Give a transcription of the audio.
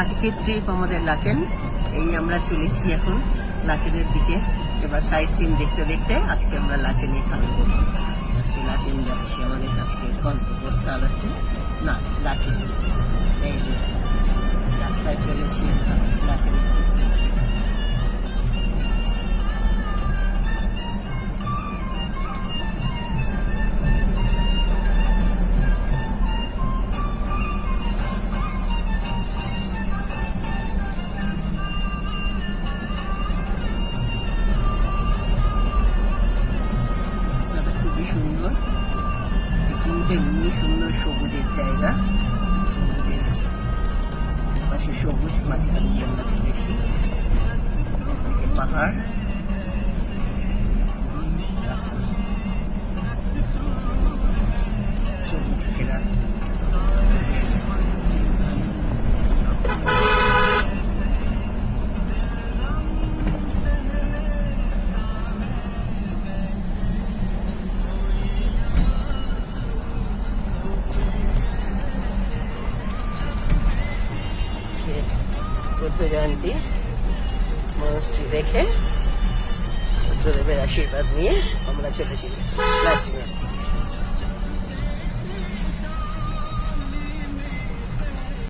আজকের ট্রিপ আমাদের লাচেন। এই আমরা চলেছি এখন লাচেনের দিকে। এবার সাইট সিন দেখতে দেখতে আজকে আমরা লাচেনে থাকবো। আজকে লাচেন যাচ্ছি, আমাদের আজকে গন্তব্যস্থল হচ্ছে না লাচেন। এই যে রাস্তায় চলেছি আমরা লাচেনে ঘুরতেছি। সুন্দর, সিকিমটা এমনি সুন্দর, সবুজের জায়গা, সবুজের পাশে সবুজ, মাঝখান দিয়ে আমরা চলেছি। পাহাড়, রাস্তা সবুজ ঘেরা। বুদ্ধ জয়ন্তী মনস্ট্রি দেখে বুদ্ধদেবের আশীর্বাদ নিয়ে আমরা চলেছি দার্জিলিং।